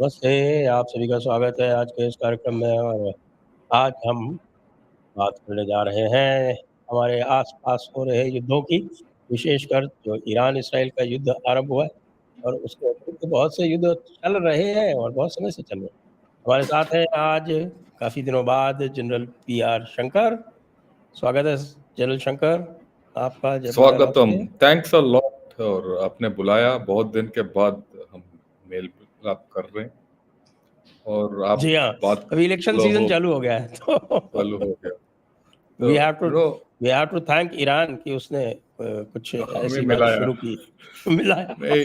नमस्ते, आप सभी का स्वागत है आज के इस कार्यक्रम में और आज हम बात करने जा रहे हैं हमारे आस-पास हो रहे युद्धों की, विशेषकर जो ईरान-इस्राएल का युद्ध आरंभ हुआ है और उसके अतिरिक्त बहुत से युद्ध चल रहे हैं और बहुत समय से चल रहे हैं। हमारे साथ हैं आज काफ़ी दिनों बाद जनरल पीआर शंकर। स्वागत है जनरल शंकर, आपका जनरल स्वागतम, आपसे। Thanks a lot. और आपने बुलाया, बहुत दिन के बाद हम मेल मिलाप कर रहे हैं और आप जी हाँ, बात अभी इलेक्शन लो सीज़न हो चालू हो गया है चालू तो हो गया तो we have to you know we have to thank Iran कि उसने कुछ हमें ऐसी बात मिलाया शुरू की मिलाया। नहीं।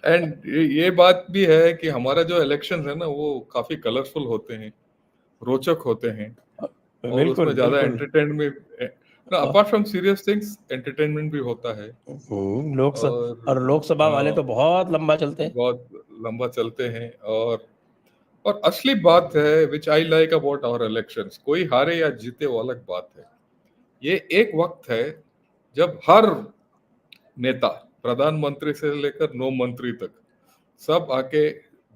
एंड ये बात भी है कि हमारा जो इलेक्शंस है ना वो काफी कलरफुल होते हैं, रोचक होते हैं और बिल्कुल, उसमें ज्यादा बिल्कुल। एंटरटेनमेंट ना, uh, apart from serious things entertainment भी होता है। और और लोकसभा वाले तो बहुत लंबा चलते हैं। बहुत लंबा चलते हैं। और असली बात है which I like about our elections, कोई हारे या जीते वो अलग बात है। ये एक वक्त है जब हर नेता, प्रधानमंत्री से लेकर नौ मंत्री तक, सब आके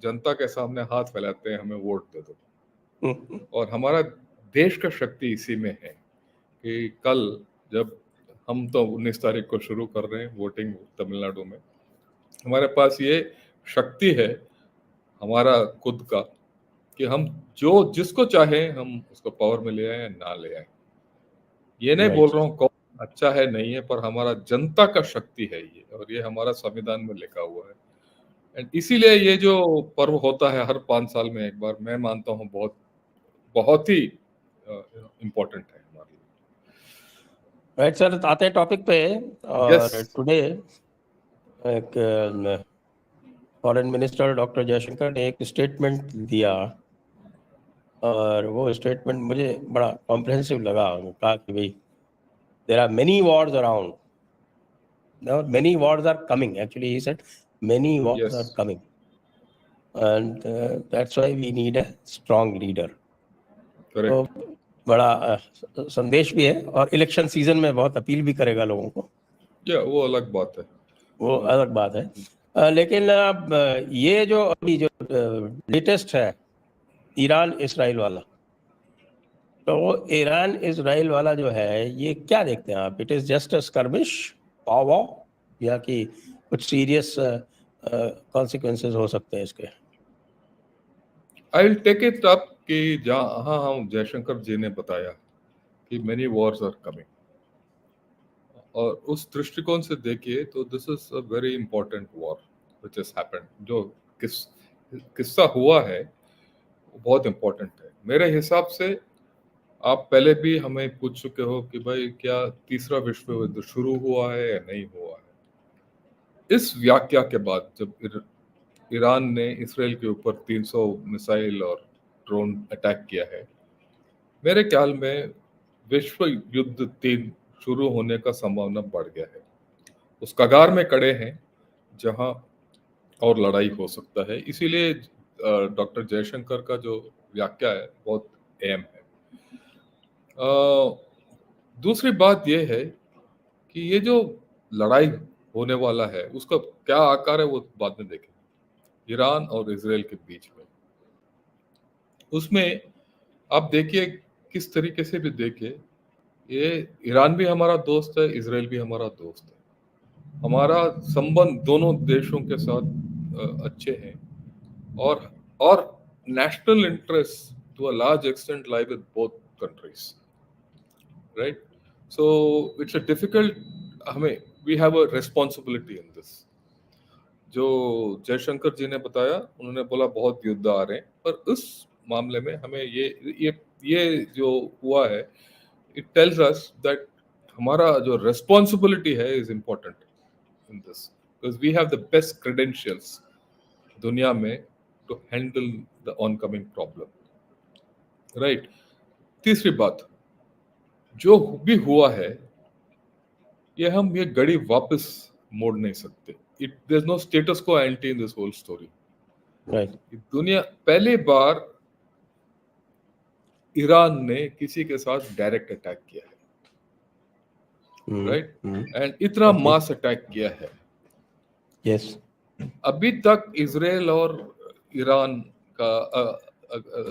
जनता के सामने हाथ फैलाते हैं, हमें वोट दे दो। और हमारा देश का शक्ति इसी में है कि कल जब हम तो 19 तारीख को शुरू कर रहे हैं वोटिंग तमिलनाडु में, हमारे पास ये शक्ति है हमारा खुद का कि हम जो जिसको चाहे हम उसको पावर में ले आए या ना ले आए। ये नहीं बोल राइट। रहा हूँ कौन अच्छा है नहीं है, पर हमारा जनता का शक्ति है ये, और ये हमारा संविधान में लिखा हुआ है। एंड इसीलिए ये जो पर्व होता है हर 5 साल में एक बार, मैं मानता हूँ बहुत बहुत ही इम्पोर्टेंट है हमारे राइट सर, आते हैं टॉपिक पे। लिए। यस, और टुडे एक फॉरेन मिनिस्टर डॉक्टर जयशंकर ने एक स्टेटमेंट दिया और वो स्टेटमेंट मुझे बड़ा कॉम्प्रिहेंसिव लगा। उन्होंने कहा कि भाई there are many wars around, many wars are coming. Actually, he said many wars yes, are coming, and that's why we need a strong leader. तो करेक्ट। बड़ा संदेश भी है और इलेक्शन सीजन में बहुत अपील भी करेगा लोगों को, या वो अलग बात है। वो अलग बात है। लेकिन अब ये जो अभी जो लेटेस्ट है ईरान इसराइल वाला, तो ईरान इसराइल वाला जो है ये क्या देखते हैं आप? It is just a skirmish power या कि कुछ सीरियस कॉन्सिक्वेंसेस हो सकते हैं इसके? I will take it up कि जहाँ हम जयशंकर जी ने बताया कि मेनी वॉर्स आर कमिंग, और उस दृष्टिकोण से देखिए तो this is a very important war which has happened. जो किस्सा हुआ है वो बहुत इंपॉर्टेंट है मेरे हिसाब से। आप पहले भी हमें पूछ चुके हो कि भाई क्या तीसरा विश्व युद्ध शुरू हुआ है या नहीं हुआ है। इस व्याख्या के बाद जब ईरान ने इसराइल के ऊपर 300 मिसाइल और ड्रोन अटैक किया है, मेरे ख्याल में विश्व युद्ध 3 शुरू होने का संभावना बढ़ गया है। उस कगार में खड़े हैं जहां और लड़ाई हो सकता है। इसीलिए डॉक्टर जयशंकर का जो व्याख्या है बहुत अहम है। दूसरी बात यह है कि ये जो लड़ाई होने वाला है उसका क्या आकार है वो बाद में देखेंगे। ईरान और इसराइल के बीच में, उसमें आप देखिए किस तरीके से भी देखिए, ये ईरान भी हमारा दोस्त है, इसराइल भी हमारा दोस्त है। हमारा संबंध दोनों देशों के साथ अच्छे हैं, और national interest to a large extent lie with both countries, right. So it's a difficult, हमें we have a responsibility in this. जो जयशंकर जी ने बताया, उन्होंने बोला बहुत युद्ध आ रहे हैं, पर इस मामले में हमें ये जो हुआ है, इट टेल्स अस दैट हमारा जो रिस्पॉन्सिबिलिटी है is important in this, because we have the best credentials दुनिया में to handle the oncoming problem, right. तीसरी बात, जो भी हुआ है ये घड़ी वापस मोड़ नहीं सकते। It there is no status quo ante in this whole story. Right. दुनिया पहली बार ईरान ने किसी के साथ डायरेक्ट अटैक किया है, राइट, एंड इतना ओके। मास अटैक किया है। यस। अभी तक इजराइल और ईरान का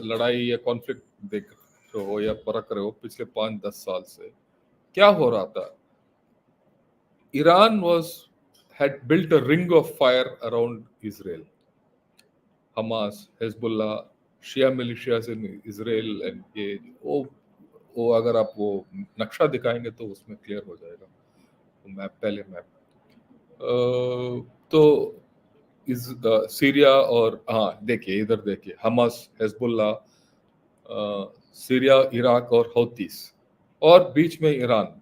लड़ाई या कॉन्फ्लिक्ट देख रहे हो या परख रहे हो पिछले 5-10 साल से, क्या हो रहा था? Iran had built a ring of fire around Israel. Hamas, Hezbollah, Shia militias in Israel and ये वो अगर आप वो नक्शा दिखाएंगे तो उसमें क्लियर हो जाएगा, वो मैप, पहले मैप। तो इस सीरिया और हाँ देखिए, इधर देखिए, हमास, हेजबुल्ला, सीरिया, इराक और हौतीस, और बीच में ईरान।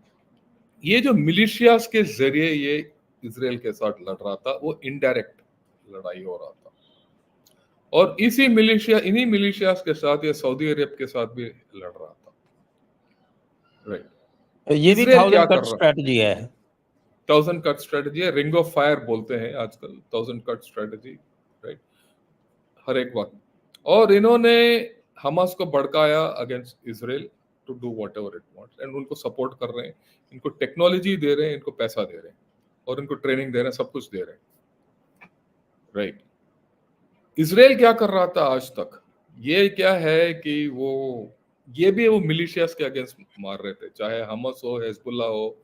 ये जो मिलिशियास के जरिए ये इजराइल के साथ लड़ रहा था, वो इनडायरेक्ट लड़ाई हो रहा था। और इन्हीं मिलिशियास के साथ या सऊदी अरब के साथ भी लड़ रहा था, राइट। ये भी इजराइल क्या 1000 कर कट रहा? स्ट्रेटजी है। 1000 कट स्ट्रेटजी है, रिंग ऑफ फायर बोलते हैं आजकल, 1000 कट स्ट्रेटजी, राइट, हर एक वक्त। और इन्होंने हमास को भड़काया against Israel to do whatever it wants, and उनको सपोर्ट कर रहे हैं, इनको टेक्नोलॉजी दे रहे हैं, इनको पैसा दे रहे हैं, और इनको ट्रेनिंग दे रहे हैं, सब कुछ दे रहे हैं, राइट। इजराइल क्या कर रहा था आज तक? ये क्या है कि ये भी वो मिलिशियास के अगेंस्ट मार रहे थे, चाहे हमास हो, हिजबुल्लाह हो,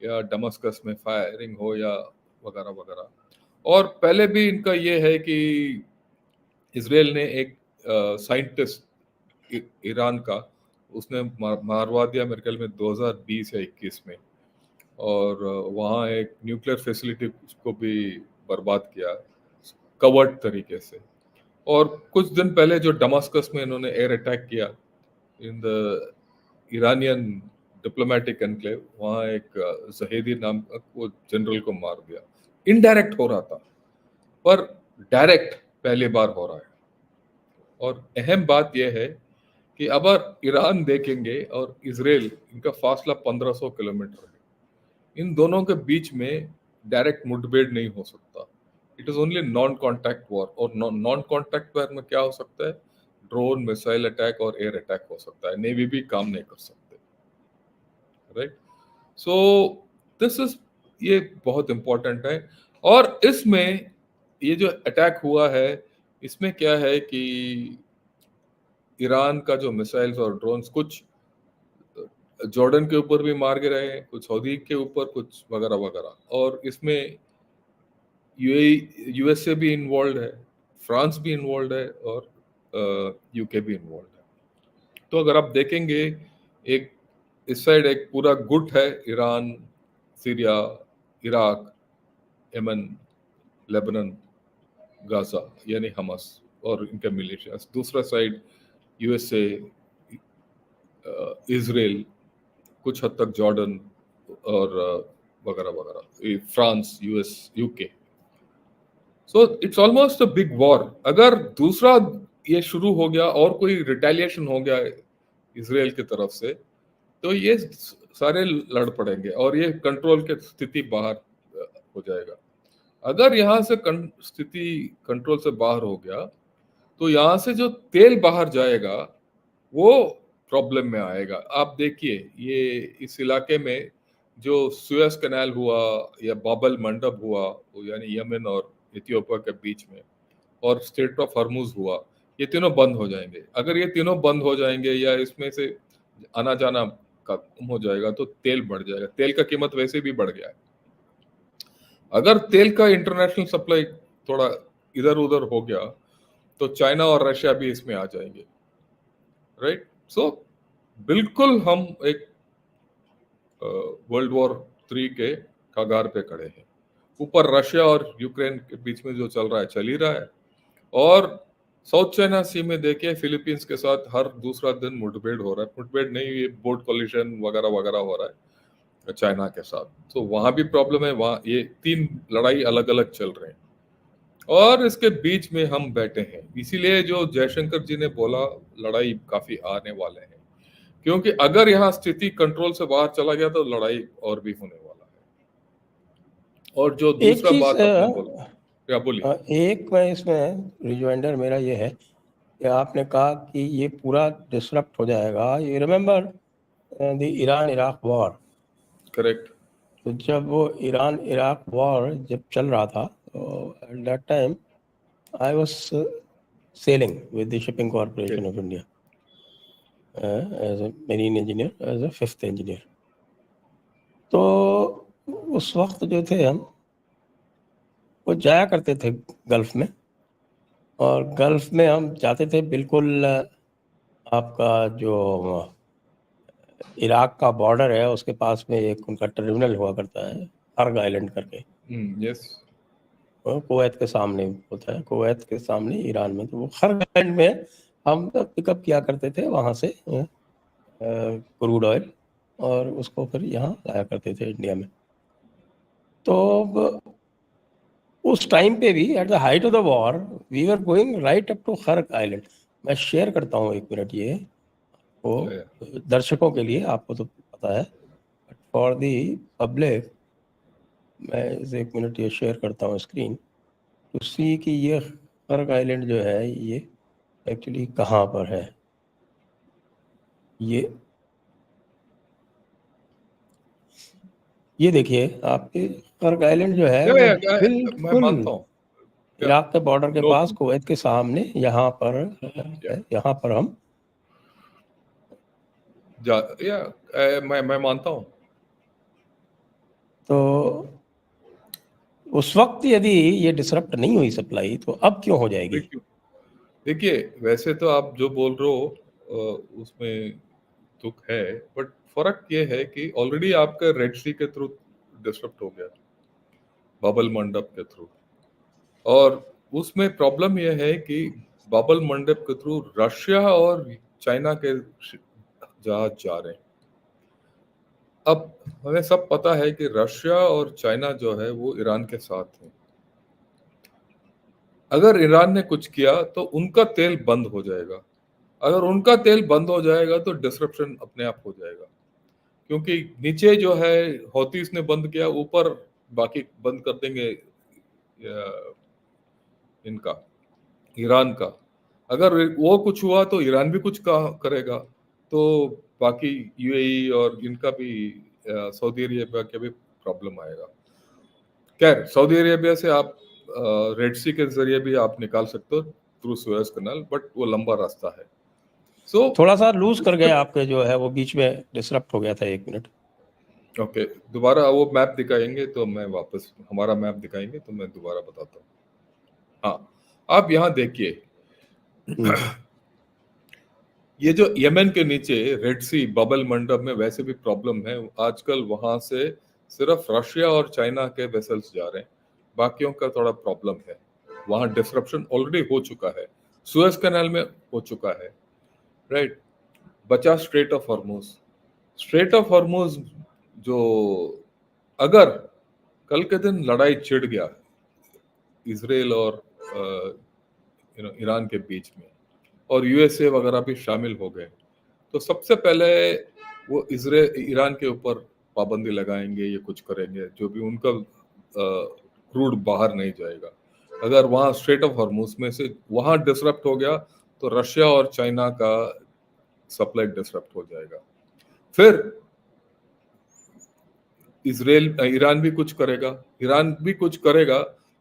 या दमस्कस में फायरिंग हो, या वगैरह वगैरह। और पहले भी इनका ये है कि इजराइल ने एक साइंटिस्ट ईरान का, उसने मारवा दिया मेरे ख्याल में 2020 या 21 में, और वहाँ एक न्यूक्लियर फैसिलिटी को भी बर्बाद किया कवर्ड तरीके से। और कुछ दिन पहले जो दमस्कस में इन्होंने एयर अटैक किया in the Iranian diplomatic enclave, वहाँ एक जहेदी नाम का वो जनरल को मार दिया। इनडायरेक्ट हो रहा था, पर डायरेक्ट पहली बार हो रहा है। और अहम बात यह है कि अगर ईरान देखेंगे और इजराइल, इनका फासला 1500 किलोमीटर है, इन दोनों के बीच में डायरेक्ट मुठभेड़ नहीं हो सकता। It is only non contact war. और नॉन कॉन्टैक्ट वॉर में क्या हो सकता है? ड्रोन, मिसाइल अटैक और एयर अटैक हो सकता है, नेवी भी काम नहीं कर सकते, राइट। सो दिस इज, ये बहुत इंपॉर्टेंट है। और इसमें ये जो अटैक हुआ है, इसमें क्या है कि ईरान का जो मिसाइल्स और ड्रोन्स कुछ जॉर्डन के ऊपर भी मार गिरे हैं, कुछ सऊदी के ऊपर, कुछ वगैरह वगैरह। और इसमें यूएसए भी इन्वॉल्व है, फ्रांस भी इन्वॉल्व है, और यूके भी इन्वॉल्व है। तो अगर आप देखेंगे, एक इस साइड एक पूरा गुट है, Iran, Syria, Iraq, Yemen, Lebanon, Gaza यानी हमास और इनके मिलिशियास। दूसरा साइड यूएसए, इजराइल, कुछ हद तक जॉर्डन और वगैरह वगैरह, France, US, UK. So it's almost a big war. अगर दूसरा ये शुरू हो गया और कोई रिटेलिएशन हो गया इजराइल की तरफ से, तो ये सारे लड़ पड़ेंगे और ये कंट्रोल की स्थिति बाहर हो जाएगा। अगर यहाँ से स्थिति कंट्रोल से बाहर हो गया, तो यहाँ से जो तेल बाहर जाएगा वो प्रॉब्लम में आएगा। आप देखिए, ये इस इलाके में जो सुएज कैनाल हुआ या बाबल मंडप हुआ, यानी यमन और इथियोपिया के बीच में, और स्ट्रेट ऑफ हॉर्मुज हुआ, ये तीनों बंद हो जाएंगे। अगर ये तीनों बंद हो जाएंगे या इसमें से आना जाना का कम हो जाएगा, तो तेल बढ़ जाएगा। तेल का कीमत वैसे भी बढ़ गया है। अगर तेल का इंटरनेशनल सप्लाई थोड़ा इधर उधर हो गया, तो चाइना और रशिया भी इसमें आ जाएंगे, राइट। सो बिल्कुल हम एक वर्ल्ड वॉर 3 के कगार पे खड़े हैं। ऊपर रशिया और यूक्रेन के बीच में जो चल रहा है, चल ही रहा है। और साउथ चाइना सी में देखिए, फिलीपींस के साथ हर दूसरा दिन मुठभेड़ हो रहा है। मुठभेड़ नहीं, ये बोट कोलिशन वगैरह वगैरह हो रहा है चाइना के साथ। तो वहां भी प्रॉब्लम है। वहां ये 3 लड़ाई अलग अलग चल रहे हैं और इसके बीच में हम बैठे हैं। इसीलिए जो जयशंकर जी ने बोला, लड़ाई काफी आने वाले हैं, क्योंकि अगर यहाँ स्थिति कंट्रोल से बाहर चला गया तो लड़ाई और भी होने वाला है। और जो एक दूसरा चीज बात आपने बोला, क्या बोलिए? एक मैं इसमें रिजॉइंडर मेरा ये है कि आपने कहा कि ये पूरा डिसरप्ट हो जाएगा। You remember the Iran Iraq war? Correct. तो जब वो ईरान इराक वॉर जब चल रहा था, at that time I was sailing with the Shipping Corporation of India as a marine engineer, as a 5th engineer. तो उस वक्त जो थे हम वो जाया करते थे गल्फ में, और गल्फ में हम जाते थे बिल्कुल आपका जो इराक का बॉर्डर है उसके पास में एक उनका टर्मिनल हुआ करता है, अर्ग आइलैंड करके। यस, कुवैत के सामने होता है, कुवैत के सामने ईरान में। तो वो अर्ग आइलैंड में हम पिकअप किया करते थे वहाँ से क्रूड ऑयल, और उसको फिर यहाँ लाया करते थे इंडिया में। तो उस टाइम पे भी at the height of the war we were going right up to Kharg island. मैं शेयर करता हूँ 1 मिनट ये वो दर्शकों के लिए, आपको तो पता है, फॉर दी पब्लिक मैं इसे 1 मिनट ये शेयर करता हूँ स्क्रीन, टू सी कि ये खर्क आइलैंड जो है ये एक्चुअली कहाँ पर है। ये देखिए आपके खर्क आइलैंड जो है वो मैं बिल्कुल मानता हूँ इराक के बॉर्डर के पास, कुवैत के सामने, यहाँ पर हम मैं मानता हूँ। तो उस वक्त यदि ये डिसरप्ट नहीं हुई सप्लाई तो अब क्यों हो जाएगी? देखिए, वैसे तो आप जो बोल रहे हो उसमें दुख है, बट फर्क ये है कि ऑलरेडी आपका रेड सी के थ्रू डिसरप्ट हो गया, बाबल मंडप के थ्रू, और उसमें प्रॉब्लम यह है कि बाबल मंडप के थ्रू रशिया और चाइना के जहाज जा रहे हैं। अब हमें सब पता है कि रशिया और चाइना जो है वो ईरान के साथ है। अगर ईरान ने कुछ किया तो उनका तेल बंद हो जाएगा। अगर उनका तेल बंद हो जाएगा तो डिसरप्शन अपने आप हो जाएगा, क्योंकि नीचे जो है हौतीस ने बंद किया, ऊपर बाकी बंद कर देंगे इनका, ईरान का। अगर वो कुछ हुआ तो ईरान भी कुछ करेगा, तो बाकी यूएई और इनका भी, सऊदी अरेबिया के भी प्रॉब्लम आएगा। खैर, सऊदी अरेबिया से आप रेड सी के जरिए भी आप निकाल सकते हो थ्रू सुएज कैनाल, बट वो लंबा रास्ता है। थोड़ा सा लूज कर गए आपके जो है वो बीच में डिसरप्ट हो गया था 1 मिनट। ओके, दोबारा वो मैप दिखाएंगे तो मैं वापस, हमारा मैप दिखाएंगे तो मैं दोबारा बताता हूँ। हाँ, आप यहाँ देखिए ये जो यमन के नीचे रेड सी बबल मंडप में वैसे भी प्रॉब्लम है आजकल, वहां से सिर्फ रशिया और चाइना के वेसल्स जा रहे हैं, बाकियों का थोड़ा प्रॉब्लम है। वहां डिसरप्शन ऑलरेडी हो चुका है, सुएज कैनाल में हो चुका है, राइट। बचा straight of Hormuz. Straight of Hormuz जो अगर कल के दिन लड़ाई छिड़ गया इजराइल और ईरान के बीच में, और यूएसए वगैरह भी शामिल हो गए, तो सबसे पहले वो ईरान के ऊपर पाबंदी लगाएंगे, ये कुछ करेंगे, जो भी उनका क्रूड बाहर नहीं जाएगा। अगर वहां स्ट्रेट ऑफ हॉर्मुज में से वहां डिसरप्ट हो गया तो रशिया और चाइना का सप्लाई डिसरप्ट हो जाएगा। फिर ईरान भी कुछ करेगा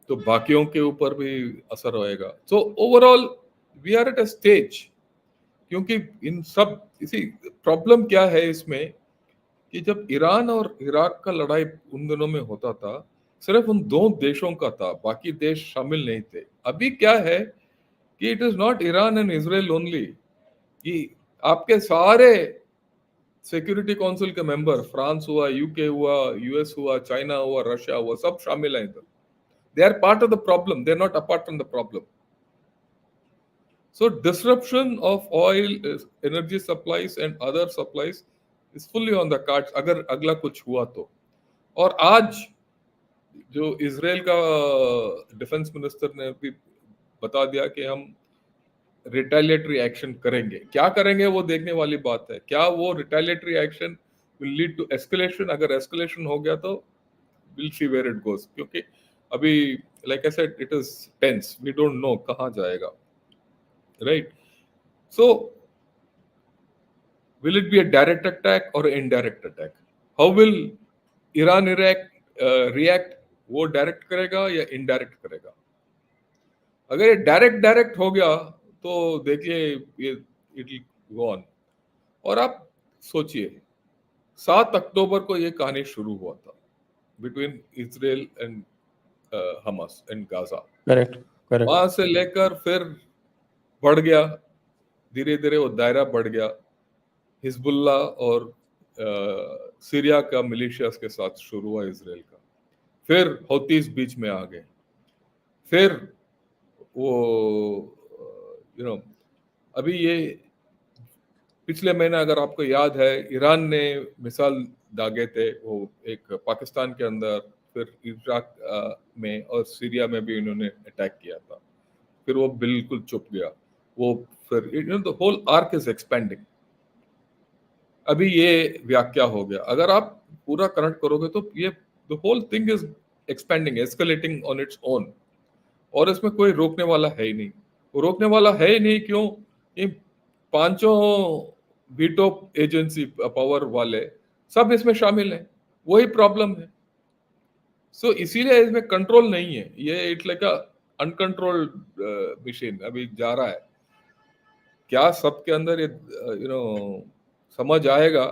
तो बाकियों के ऊपर भी असर होएगा। So overall we are at a stage, क्योंकि इन सब इसी प्रॉब्लम क्या है इसमें कि जब ईरान और इराक का लड़ाई उन दिनों में होता था, सिर्फ उन 2 देशों का था, बाकी देश शामिल नहीं थे। अभी क्या है कि it is not Iran and Israel only, कि आपके सारे सिक्योरिटी काउंसिल के मेंबर, फ्रांस हुआ, यूके हुआ, यूएस हुआ, चाइना हुआ, रशिया हुआ, सब शामिल हैं इधर। They are part of the problem, they are not apart from the problem. So disruption of oil, energy supplies and other supplies is fully on the cards अगर अगला कुछ हुआ तो। और आज जो इजराइल का डिफेंस मिनिस्टर ने भी बता दिया कि हम रिटेलिएटरी एक्शन करेंगे। क्या करेंगे वो देखने वाली बात है। क्या वो retaliatory action will lead to escalation? अगर एस्केलेशन हो गया तो will see where it goes, क्योंकि अभी like I said it is tense, we don't know कहाँ जाएगा, right? So will it be a direct attack or an indirect attack? How will Iran react? वो direct करेगा या indirect करेगा। अगर ये डायरेक्ट हो गया तो देखिए ये इट विल गो ऑन। और आप सोचिए 7 अक्टूबर को ये कहानी शुरू हुआ था between Israel and Hamas and Gaza. Correct, correct. वहां से लेकर फिर बढ़ गया, धीरे धीरे वो दायरा बढ़ गया हिजबुल्ला और सीरिया का मिलिशियास के साथ शुरू हुआ इजराइल का। फिर हौतीस बीच में आ गए। फिर वो अभी ये पिछले महीने अगर आपको याद है ईरान ने मिसाइल दागे थे, वो एक पाकिस्तान के अंदर, फिर इराक में और सीरिया में भी इन्होंने अटैक किया था। फिर वो बिल्कुल चुप गया। वो फिर the whole arc is expanding. अभी ये व्याख्या हो गया। अगर आप पूरा कनेक्ट करोगे तो ये the whole thing is expanding, escalating on its own. और इसमें कोई रोकने वाला है ही नहीं। वो रोकने वाला है ही नहीं, क्यों? ये पांचों वीटो एजेंसी पावर वाले सब इसमें शामिल हैं। वही प्रॉब्लम है। सो इसीलिए इसमें कंट्रोल नहीं है। ये it's like a uncontrolled machine अभी जा रहा है। क्या सबके अंदर ये समझ आएगा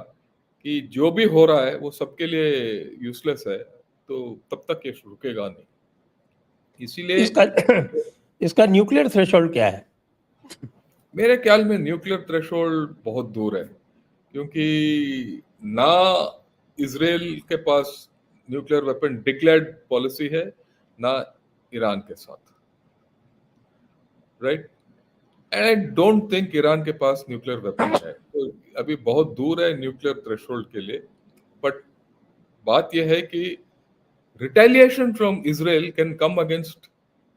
कि जो भी हो रहा है वो सबके लिए यूजलेस है, तो तब तक ये रुकेगा नहीं। इसीलिए इसका इसका न्यूक्लियर थ्रेशोल्ड क्या है? मेरे ख्याल में न्यूक्लियर थ्रेशोल्ड बहुत दूर है, क्योंकि ना इजराइल के पास न्यूक्लियर वेपन डिक्लेयर्ड पॉलिसी है, ना ईरान के साथ, right. And I don't think Iran के पास न्यूक्लियर वेपन है, तो अभी बहुत दूर है न्यूक्लियर थ्रेशोल्ड के लिए। बट बात यह है कि retaliation from Israel can come against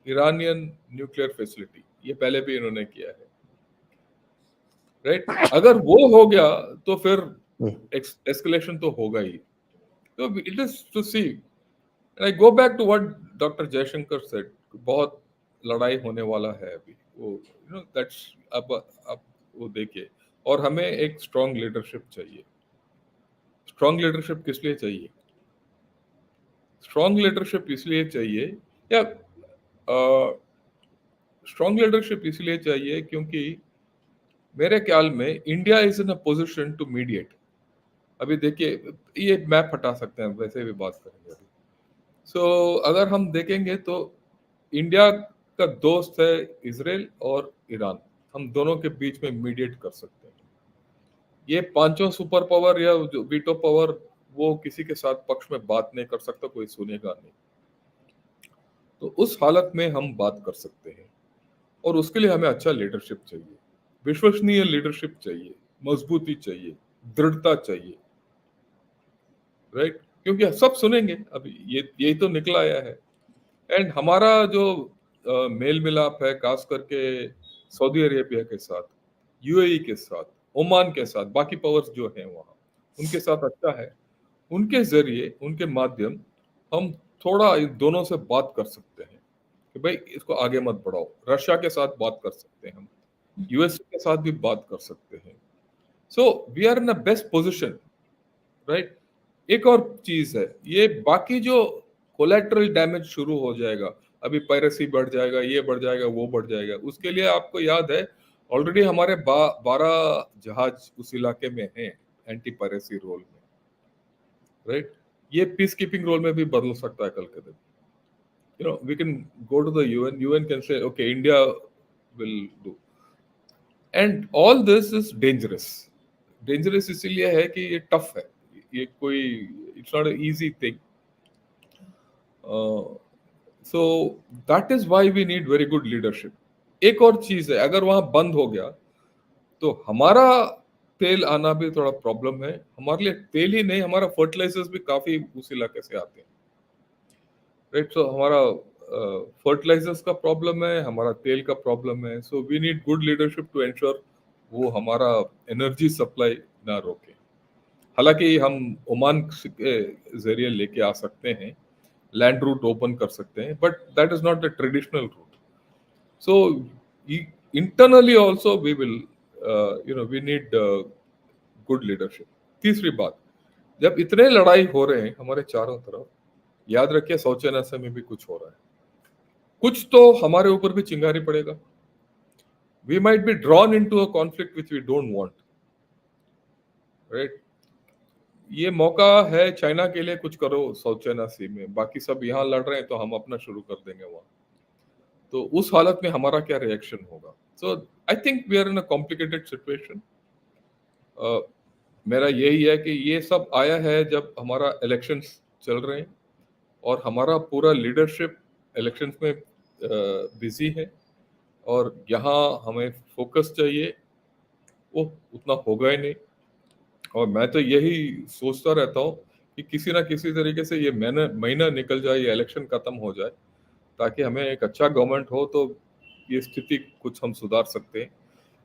Iranian nuclear facility. ये पहले भी इन्होंने किया है, राइट। अगर वो हो गया तो फिर एस्केलेशन तो होगा ही। तो it is to see. I go back to what doctor Jaishankar said, बहुत लड़ाई होने वाला है अभी। वो दैट्स अब वो देखिए। और हमें एक स्ट्रॉन्ग लीडरशिप चाहिए। स्ट्रॉन्ग लीडरशिप किस लिए चाहिए? स्ट्रॉन्ग लीडरशिप इसलिए चाहिए, या स्ट्रॉन्ग लीडरशिप इसलिए चाहिए क्योंकि मेरे ख्याल में India is in a position to mediate. अभी देखिए, ये मैप हटा सकते हैं, वैसे भी बात करेंगे अभी। सो अगर हम देखेंगे तो इंडिया का दोस्त है इजराइल और ईरान। हम दोनों के बीच में मीडिएट कर सकते हैं। ये पांचों सुपर पावर या जो वीटो पावर, वो किसी के साथ पक्ष में बात नहीं कर सकता, कोई सुनेगा नहीं। तो उस हालत में हम बात कर सकते हैं, और उसके लिए हमें अच्छा लीडरशिप चाहिए, विश्वसनीय लीडरशिप चाहिए, मजबूती चाहिए, दृढ़ता चाहिए, राइट। क्योंकि सब सुनेंगे। अभी यही तो निकला आया है। एंड हमारा जो मेल मिलाप है, खास करके सऊदी अरेबिया के साथ, यूएई के साथ, ओमान के साथ, बाकी पावर्स जो हैं वहाँ, उनके साथ अच्छा है। उनके जरिए, उनके माध्यम हम थोड़ा इन दोनों से बात कर सकते हैं कि भाई इसको आगे मत बढ़ाओ। रशिया के साथ बात कर सकते हैं हम, यूएसए के साथ भी बात कर सकते हैं। So we are in a best position, right. एक और चीज है, ये बाकी जो कोलेटरल डैमेज शुरू हो जाएगा, अभी पायरेसी बढ़ जाएगा, ये बढ़ जाएगा, वो बढ़ जाएगा। उसके लिए आपको याद है ऑलरेडी हमारे 12 जहाज उस इलाके में हैं एंटी पायरेसी रोल में, राइट। ये पीस कीपिंग रोल में भी बदल सकता है कल के दिन। We can go to the UN can say okay India will do. And all this is dangerous. Dangerous इसीलिए है कि ये टफ है। ये कोई it's not easy thing. So that is why we need very good leadership. एक और चीज है, अगर वहां बंद हो गया तो हमारा तेल आना भी थोड़ा प्रॉब्लम है। हमारे लिए तेल ही नहीं, हमारा फर्टिलाइजर्स भी काफी उस इलाके से आते हैं, राइट। सो हमारा फर्टिलाइजर्स का प्रॉब्लम है, हमारा तेल का प्रॉब्लम है। So we need good leadership to ensure वो हमारा एनर्जी सप्लाई ना रोके। हालांकि हम ओमान के जरिए लेके आ सकते हैं, लैंड रूट ओपन कर सकते हैं, but that is not the traditional route. So internally also we will we need good leadership. तीसरी बात, जब इतने लड़ाई हो रहे हैं हमारे चारों तरफ, याद रखिए शौचालय में भी कुछ हो रहा है, कुछ तो हमारे ऊपर भी चिंगारी पड़ेगा। We might be drawn into a conflict which we don't want, right? ये मौका है चाइना के लिए, कुछ करो साउथ चाइना सी में, बाकी सब यहाँ लड़ रहे हैं तो हम अपना शुरू कर देंगे वहां, तो उस हालत में हमारा क्या रिएक्शन होगा? So I think we are in a complicated situation. मेरा यही है कि ये सब आया है जब हमारा इलेक्शंस चल रहे हैं और हमारा पूरा लीडरशिप इलेक्शंस में बिजी है, और यहाँ हमें फोकस चाहिए, वो उतना होगा ही नहीं। और मैं तो यही सोचता रहता हूँ कि किसी ना किसी तरीके से ये महीना निकल जाए, ये इलेक्शन खत्म हो जाए, ताकि हमें एक अच्छा गवर्नमेंट हो, तो ये स्थिति कुछ हम सुधार सकते हैं,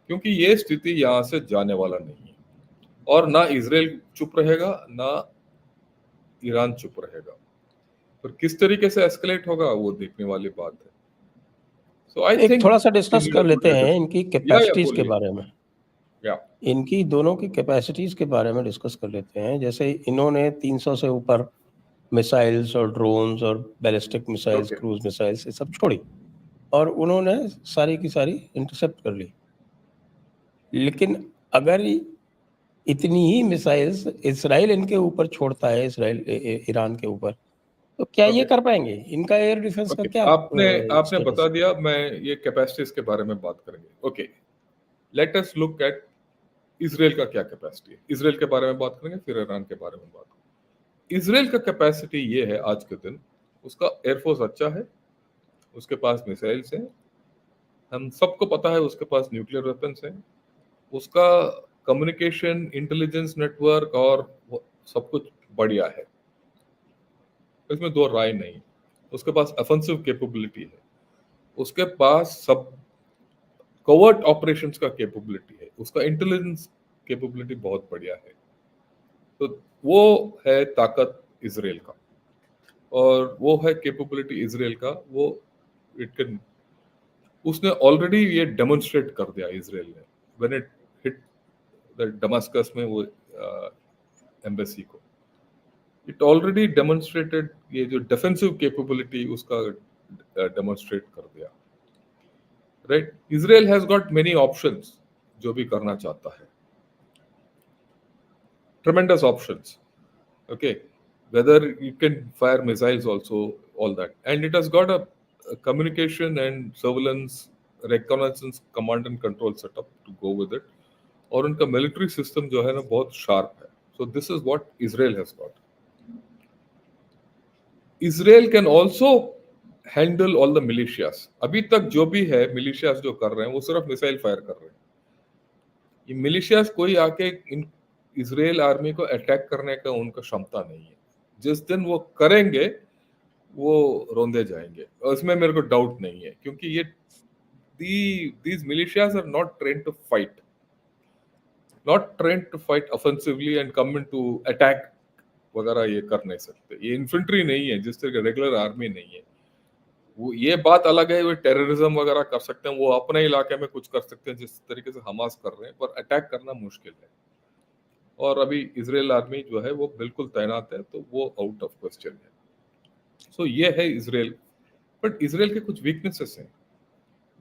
क्योंकि ये स्थिति यहाँ से जाने वाला नहीं है, और ना इजराइल चुप रहेगा ना ईरान चुप रहेगा, पर किस तरीके से एस्केलेट होगा वो देखने वाली बात है। सो आई एक थिंक थोड़ा सा डिस्कस कर लेते हैं इनकी या कैपेसिटीज के बोलिए। बारे में। या इनकी दोनों की कैपेसिटीज के बारे में डिस्कस कर लेते हैं। जैसे इन्होंने 300 से ऊपर मिसाइल्स और ड्रोन्स और ballistic missiles, okay, cruise missiles ये सब छोड़ी, और उन्होंने सारी की सारी इंटरसेप्ट कर ली। लेकिन अगर इतनी ही मिसाइल्स इसराइल इनके ऊपर छोड़ता है, इसराइल ईरान के ऊपर, तो क्या ये ओके, कर पाएंगे? इनका एयर डिफेंस का ओके। क्या आपने स्टेटस बता है? दिया, मैं ये कैपेसिटीज के बारे में बात करेंगे। Okay, let us look at Israel का क्या कैपेसिटी है। इसराइल के बारे में बात करेंगे, फिर ईरान के बारे में बात करेंगे। इसराइल का कैपेसिटी ये है आज के दिन, उसका एयरफोर्स अच्छा है, उसके पास मिसाइल्स हैं, हम सबको पता है उसके पास न्यूक्लियर वेपन्स हैं, उसका कम्युनिकेशन इंटेलिजेंस नेटवर्क और सब कुछ बढ़िया है, इसमें दो राय नहीं। उसके पास ऑफेंसिव कैपेबिलिटी है, उसके पास सब कवर्ट ऑपरेशंस का कैपेबिलिटी है, उसका इंटेलिजेंस कैपेबिलिटी बहुत बढ़िया है। तो वो है ताकत इसराइल का, और वो है कैपेबिलिटी इसराइल का। वो इट कैन, उसने ऑलरेडी ये डेमोन्स्ट्रेट कर दिया इसराइल ने, when it hit the Damascus में वो एम्बेसी को, इट ऑलरेडी डेमोन्स्ट्रेटेड, ये जो डिफेंसिव कैपेबिलिटी उसका डेमोन्स्ट्रेट कर दिया, right? Israel has got many options जो भी करना चाहता है, tremendous options, okay, whether you can fire missiles also, all that, and it has got a communication and surveillance, reconnaissance, command and control setup to go with it, और उनका military system जो है ना बहुत शार्प है। So this is what Israel has got. Israel can also handle all the militias. अभी तक जो भी है मिलिशियास जो कर रहे हैं वो सिर्फ मिसाइल फायर कर रहे हैं। ये मिलिशियास कोई आके इन इसराइल आर्मी को अटैक करने का उनका क्षमता नहीं है। जिस दिन वो करेंगे वो रोंदे जाएंगे, और इसमें मेरे को डाउट नहीं है, क्योंकि ये these militias are not trained to fight, not trained to fight offensively and come into attack वगैरह, ये कर नहीं सकते। ये इन्फेंट्री नहीं है, जिस तरह के रेगुलर आर्मी नहीं है। वो ये बात अलग है, वो टेररिज्म वगैरह कर सकते हैं, वो अपने इलाके में कुछ कर सकते हैं जिस तरीके से हमास कर रहे हैं, पर अटैक करना मुश्किल है। और अभी इसराइल आर्मी जो है वो बिल्कुल तैनात है, तो वो आउट ऑफ क्वेश्चन है। सो ये है इसराइल। बट इसराइल के कुछ वीकनेसेस हैं।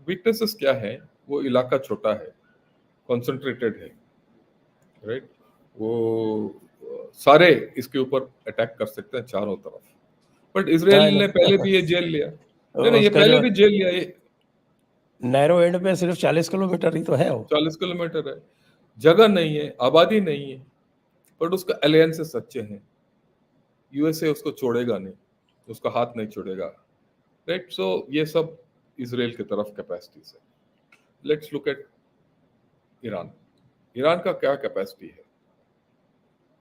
वीकनेसेस क्या है? वो इलाका छोटा है, कॉन्सेंट्रेटेड है, राइट? वो सारे इसके ऊपर अटैक कर सकते हैं चारों तरफ, बट इसराइल ने पहले भी ये जेल लिया। नहीं, ये उसका पहले जो भी जेल लिया। ये नैरो एंड पे सिर्फ 40 किलोमीटर ही तो है वो। 40 किलोमीटर है, जगह नहीं है, आबादी नहीं है, बट उसका अलायंसेस अच्छे हैं। यूएसए उसको छोड़ेगा नहीं, उसका हाथ नहीं छोड़ेगा, राइट? सो ये सब इसराइल की तरफ कैपेसिटीज है। Let's look at Iran. Iran का क्या कैपेसिटी है?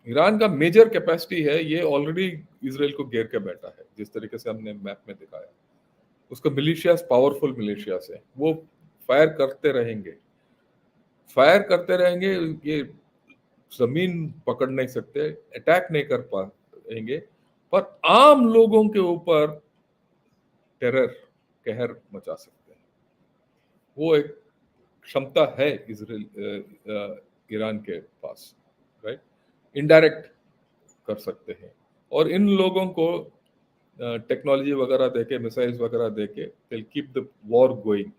ईरान का मेजर कैपेसिटी है, ये ऑलरेडी इसराइल को घेर के बैठा है, जिस तरीके से हमने मैप में दिखाया। उसका मिलिशियास पावरफुल मिलिशियास है, वो फायर करते रहेंगे, फायर करते रहेंगे। ये जमीन पकड़ नहीं सकते, अटैक नहीं कर पाएंगे, पर आम लोगों के ऊपर टेरर, कहर मचा सकते हैं। वो एक क्षमता है इसराइल ईरान के पास, राइट? इनडायरेक्ट कर सकते हैं, और इन लोगों को टेक्नोलॉजी वगैरह देके, मिसाइल्स वगैरह देके, they'll keep the war going.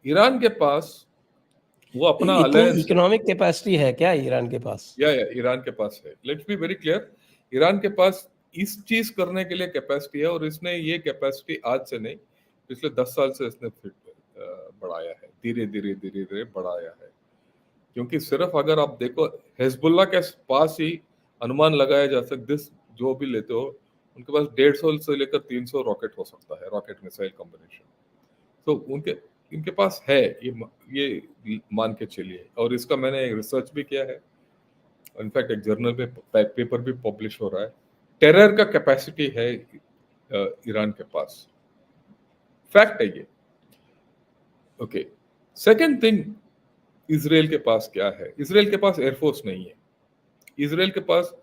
Iran के पास वो अपना इतनी अलायंस है, इकोनॉमिक कैपेसिटी है क्या ईरान के पास? या ईरान के पास है। Let's be very clear, Iran के पास इस चीज करने के लिए कैपेसिटी है, और इसने ये कैपेसिटी आज से नहीं, पिछले 10 साल से इसने बढ़ाया है, धीरे धीरे धीरे धीरे बढ़ाया है। क्योंकि सिर्फ अगर आप देखो, हिजबुल्लाह के पास ही अनुमान लगाया जा सकता है, जो भी लेते हो, उनके पास 150 से लेकर 300 रॉकेट हो सकता है, रॉकेट मिसाइल कॉम्बिनेशन। तो इनके पास है, ये मान के चलिए। और इसका मैंने रिसर्च भी किया है, इनफैक्ट एक जर्नल में पेपर भी पब्लिश हो रहा है। टेरर का कैपेसिटी है ईरान के पास, फैक्ट है ये। ओके, सेकंड थिंग, इजराइल के पास क्या है? इजराइल के पास एयरफोर्स नहीं है। इजराइल के पास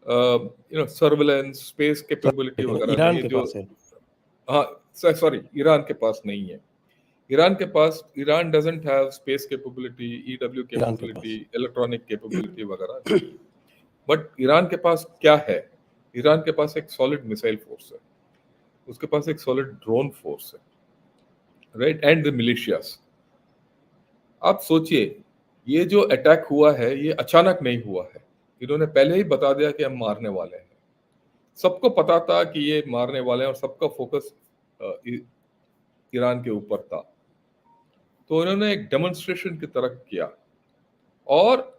सर्वेलेंस, स्पेस कैपेबिलिटी वगैरह ईरान नहीं है, के जो पास है। हाँ सॉरी, ईरान के पास नहीं है। Iran doesn't have space capability, EW capability, electronic capability वगैरह नहीं है। बट ईरान के पास क्या है? ईरान के पास एक सॉलिड मिसाइल फोर्स है, उसके पास एक सॉलिड ड्रोन फोर्स है, राइट, एंड द मिलिशियास। आप सोचिए, ये जो अटैक हुआ है ये अचानक नहीं हुआ है, इन्होंने पहले ही बता दिया कि हम मारने वाले हैं। सबको पता था कि ये मारने वाले हैं, और सबका फोकस ईरान के ऊपर था। तो उन्होंने एक डेमोन्स्ट्रेशन की तरह किया, और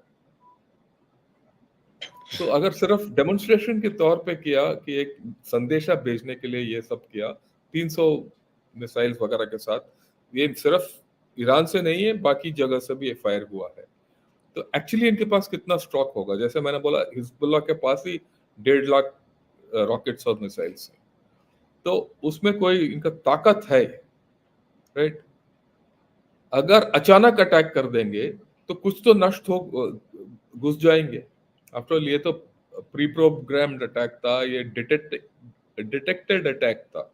तो अगर सिर्फ डेमोन्स्ट्रेशन के तौर पे किया कि एक संदेशा भेजने के लिए ये सब किया, 300 मिसाइल्स वगैरह के साथ, ये सिर्फ ईरान से नहीं है, बाकी जगह से भी फायर हुआ है। तो एक्चुअली इनके पास कितना स्टॉक होगा? जैसे मैंने बोला, हिजबुल्लाह के पास ही 1.5 लाख रॉकेट्स और मिसाइल्स हैं, तो उसमें कोई इनका ताकत है, राइट। अगर अचानक अटैक कर देंगे तो कुछ तो नष्ट हो, घुस जाएंगे। आफ्टर ऑल ये तो प्री प्रोग्राम्ड अटैक था, ये डिटेक्टेड अटैक था।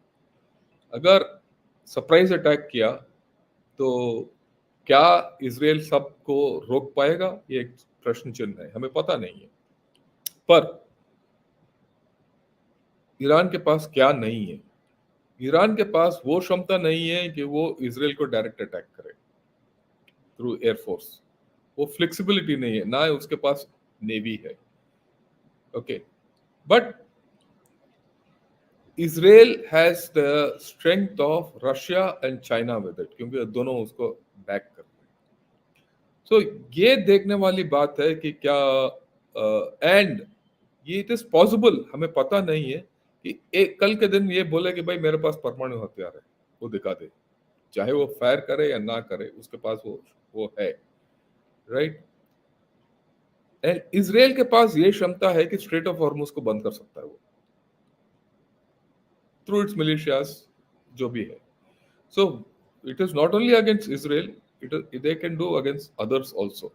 अगर सरप्राइज अटैक किया तो क्या इजराइल सबको रोक पाएगा? ये एक प्रश्न चिन्ह है, हमें पता नहीं है। पर ईरान के पास क्या नहीं है? ईरान के पास वो क्षमता नहीं है कि वो इजराइल को डायरेक्ट अटैक करे थ्रू एयरफोर्स। वो फ्लेक्सिबिलिटी नहीं है, ना उसके पास नेवी है। Okay, but Israel has the strength of Russia and China with it, क्योंकि दोनों उसको बैक करते हैं। सो ये देखने वाली बात है कि क्या एंड ये इट इज पॉसिबल, हमें पता नहीं है कि एक कल के दिन ये बोले कि भाई मेरे पास परमाणु हथियार है, वो दिखा दे, चाहे वो फायर करे या ना करे, उसके पास वो है, राइट। एंड इजराइल के पास ये क्षमता है कि स्ट्रेट ऑफ हॉर्मुज को बंद कर सकता है वो, थ्रू इट्स मिलिशियास, जो भी है। So it is not only against Israel, they can do against others also.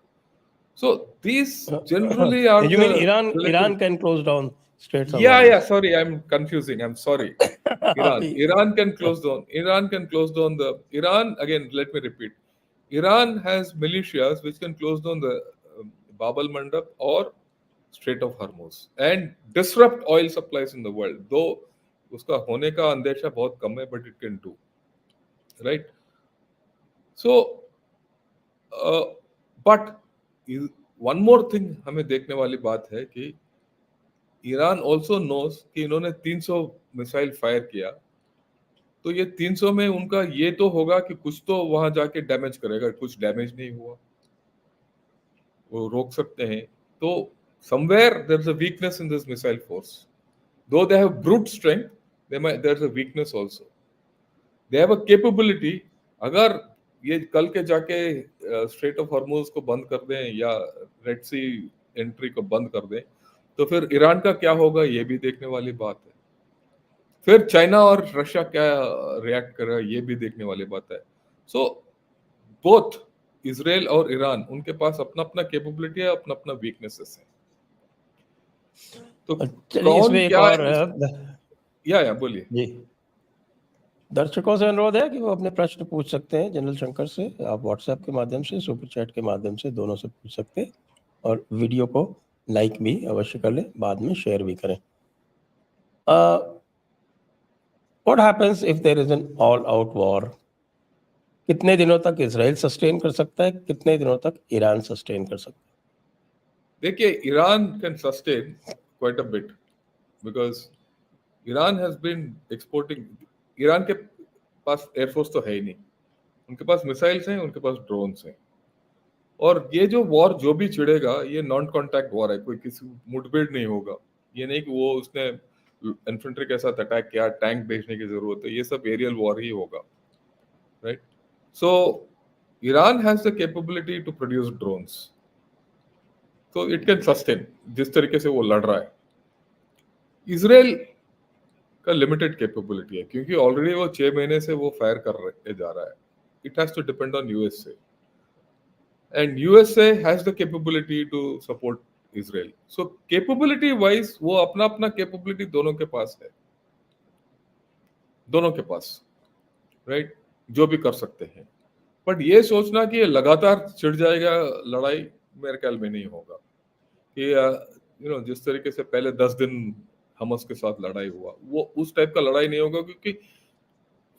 So these generally are You the mean relative. Iran can close down Straits of Yeah, Hormuz? sorry, I'm confusing, I'm sorry. Iran can close down, Iran, again, let me repeat, Iran has militias which can close down the Bab al Mandab or Strait of Hormuz and disrupt oil supplies in the world, though uska hone ka andesha bahut kam hai, but it can do, right. So but one more thing हमें देखने वाली बात है कि Iran also nose कि इन्होंने 300 missile fire किया, तो ये 300 में उनका ये तो होगा कि कुछ तो वहां जाके डैमेज करेगा, कुछ डैमेज नहीं हुआ, वो रोक सकते हैं। तो somewhere there is a weakness in this missile force, though they have brute strength, there is a weakness also, they have a capability. अगर ये कल के जाके स्ट्रेट ऑफ हॉर्मुज को बंद कर दें या रेड सी एंट्री को बंद कर दें, तो फिर ईरान का क्या होगा, ये भी देखने वाली बात है। फिर चाइना और रशिया क्या रिएक्ट कर रहा है, ये भी देखने वाली बात है। सो बोथ इजराइल और ईरान, उनके पास अपना अपना कैपेबिलिटी है, अपना अपना वीकनेसेस है। तो चलिए कौन इसमें एक क्या और या बोलिए जी, दर्शकों से अनुरोध है कि वो अपने प्रश्न पूछ सकते हैं जनरल शंकर से। आप व्हाट्सएप के माध्यम से, सुपर चैट के माध्यम से, दोनों से पूछ सकते हैं, और वीडियो को लाइक भी अवश्य कर लें, बाद में शेयर भी करें। What happens if there is an all-out war? कितने दिनों तक इजराइल सस्टेन कर सकता है, कितने दिनों तक ईरान सस्टेन कर सकता है? देखिए, Iran can sustain quite a bit because Iran has been exporting. Iran के पास एयरफोर्स तो है ही नहीं, उनके पास मिसाइल्स हैं, उनके पास ड्रोन्स हैं। और ये जो वॉर जो भी छिड़ेगा, ये नॉन कॉन्टैक्ट वॉर है, कोई किसी मुठभेड़ नहीं होगा। ये नहीं कि वो उसने इन्फेंट्री के साथ अटैक किया, टैंक भेजने की जरूरत है, ये सब एरियल वॉर ही होगा, right? So Iran has the capability to produce drones, तो इट कैन सस्टेन जिस तरीके से वो लड़ रहा है। इसराइल का लिमिटेड कैपेबिलिटी है, क्योंकि ऑलरेडी वो 6 महीने से वो फायर कर रहे जा रहा है। It has to depend on USA, and USA has the capability to support Israel. So capability wise वो अपना अपना capability दोनों के पास है, दोनों के पास, राइट? जो भी कर सकते हैं। बट ये सोचना कि ये लगातार छिड़ जाएगा लड़ाई, मेरे ख्याल में नहीं होगा। कि जिस तरीके से पहले 10 दिन हमस के साथ लड़ाई हुआ, वो उस टाइप का लड़ाई नहीं होगा, क्योंकि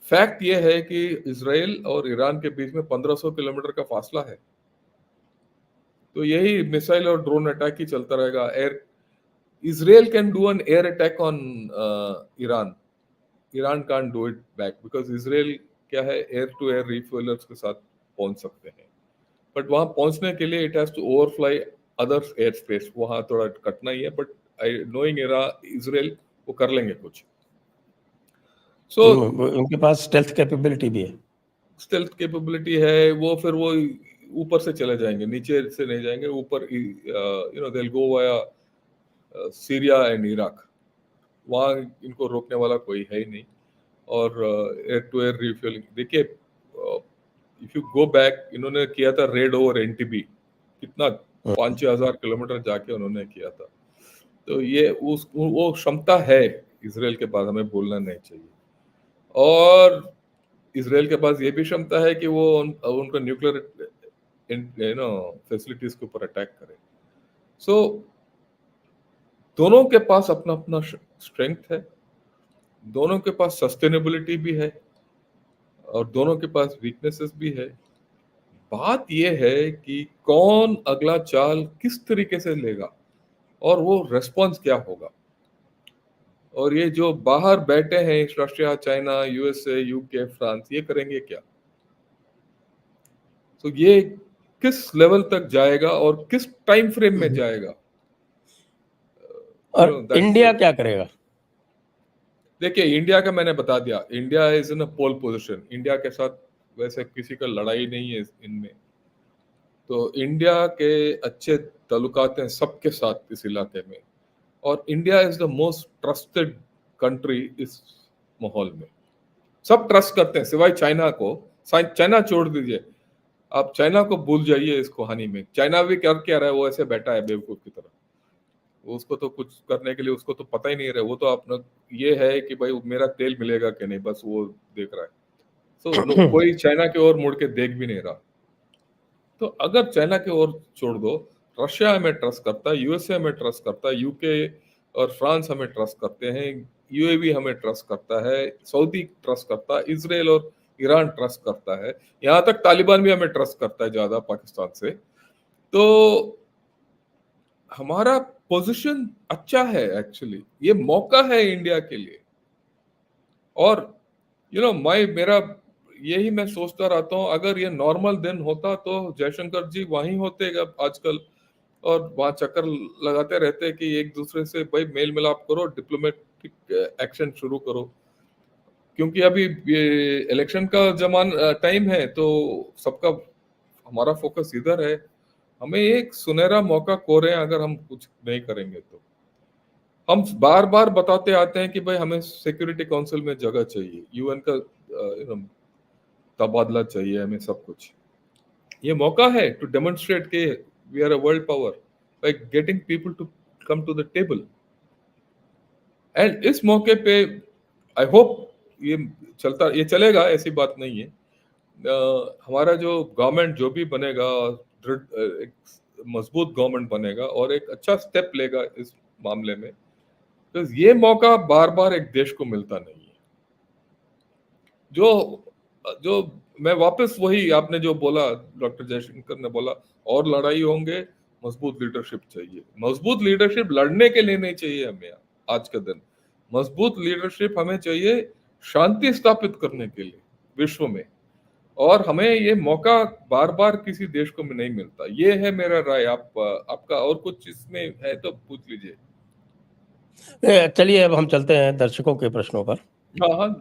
फैक्ट ये है कि इसराइल और ईरान के बीच में 1500 किलोमीटर का फासला है। तो यही मिसाइल और ड्रोन अटैक ही चलता रहेगा। Israel can do an air attack on Iran, Iran can't do it back, because Israel क्या है, एयर टू एयर रिफ्यूलर्स के साथ पहुंच सकते हैं। बट वहां पहुंचने के लिए it has to overfly other air space, वहां थोड़ा कटना ही है। बट नोइंग इसराइल वो कर लेंगे कुछ। सो उनके पास स्टेल्थ कैपेबिलिटी भी है, स्टेल्थ कैपेबिलिटी है। वो फिर वो ऊपर से चले जाएंगे, नीचे से नहीं जाएंगे, ऊपर they will go via Syria and Iraq. वहां इनको रोकने वाला कोई है ही नहीं। और एयर टू एयर रिफ्यूलिंग, देखिए, इफ यू गो बैक, इन्होंने किया था रेड ओवर एनटीबी, कितना 5-6 हजार किलोमीटर जाके उन्होंने किया था। तो ये वो क्षमता है इसराइल के पास, हमें भूलना नहीं चाहिए। और इसराइल के पास ये भी क्षमता है कि वो उनका न्यूक्लियर फैसिलिटीज के ऊपर अटैक करे। सो दोनों के पास अपना अपना स्ट्रेंथ है, दोनों के पास सस्टेनेबिलिटी भी है, और दोनों के पास वीकनेसेस भी है। बात यह है कि कौन अगला चाल किस तरीके से लेगा और वो रेस्पॉन्स क्या होगा। और ये जो बाहर बैठे हैं Russia, China, USA, UK, France, ये करेंगे क्या? तो ये किस लेवल तक जाएगा और किस टाइम फ्रेम में जाएगा, और इंडिया क्या करेगा? देखिए, इंडिया का मैंने बता दिया, India is in a pole position. India के साथ वैसे किसी का लड़ाई नहीं है इनमें। तो इंडिया के अच्छे ताल्लुकात हैं सबके साथ इस इलाके में, और India is the most trusted country इस माहौल में। सब ट्रस्ट करते हैं सिवाय चाइना को। चाइना छोड़ दीजिए, आप चाइना को भूल जाइए इस कहानी में। चाइना भी कर क्या रहा है, वो ऐसे बैठा है बेवकूफ की तरह। उसको तो कुछ करने के लिए उसको तो पता ही नहीं रहा। वो तो अपना ये है कि भाई मेरा तेल मिलेगा कि नहीं, बस वो देख रहा है। सो कोई चाइना की ओर मुड़ के देख भी नहीं रहा। तो अगर चाइना की ओर छोड़ दो, रशिया हमें ट्रस्ट करता है, यूएसए हमें ट्रस्ट करता है, यूके और फ्रांस हमें ट्रस्ट करते हैं, यूएवी हमें ट्रस्ट करता है, सऊदी ट्रस्ट करता है, इसराइल और ईरान ट्रस्ट करता है, यहाँ तक तालिबान भी हमें ट्रस्ट करता है ज्यादा पाकिस्तान से। तो हमारा पोजीशन अच्छा है एक्चुअली, ये मौका है इंडिया के लिए। और मेरा यही मैं सोचता रहता हूँ, अगर ये नॉर्मल दिन होता तो जयशंकर जी वहीं होते आजकल, और वहां चक्कर लगाते रहते कि एक दूसरे से भाई मेल मिलाप करो, डिप्लोमेटिक एक्शन शुरू करो। क्योंकि अभी ये इलेक्शन का टाइम है, तो सबका हमारा फोकस इधर है। हमें एक सुनहरा मौका खो रहे हैं अगर हम कुछ नहीं करेंगे तो। हम बार बार बताते आते हैं कि भाई हमें सिक्योरिटी काउंसिल में जगह चाहिए, यूएन का तबादला चाहिए, हमें सब कुछ। ये मौका है टू डेमोन्स्ट्रेट के we are a world power by getting people to come to the table. And इस मौके पे आई होप ये चलेगा, ऐसी बात नहीं है। हमारा जो गवर्नमेंट जो भी बनेगा, एक मजबूत गवर्नमेंट बनेगा और एक अच्छा स्टेप लेगा इस मामले में। तो ये मौका बार बार एक देश को मिलता नहीं है। जो मैं वापस वही आपने जो बोला, डॉक्टर जयशंकर ने बोला, और लड़ाई होंगे, मजबूत लीडरशिप चाहिए। मजबूत लीडरशिप लड़ने के लिए नहीं चाहिए हमें आज के दिन। मजबूत लीडरशिप हमें चाहिए शांति स्थापित करने के लिए विश्व में, और हमें ये मौका बार बार किसी देश को नहीं मिलता। ये है मेरा राय। आपका और कुछ इसमें है तो पूछ लीजिए। चलिए अब हम चलते हैं दर्शकों के प्रश्नों पर। हाँ हाँ।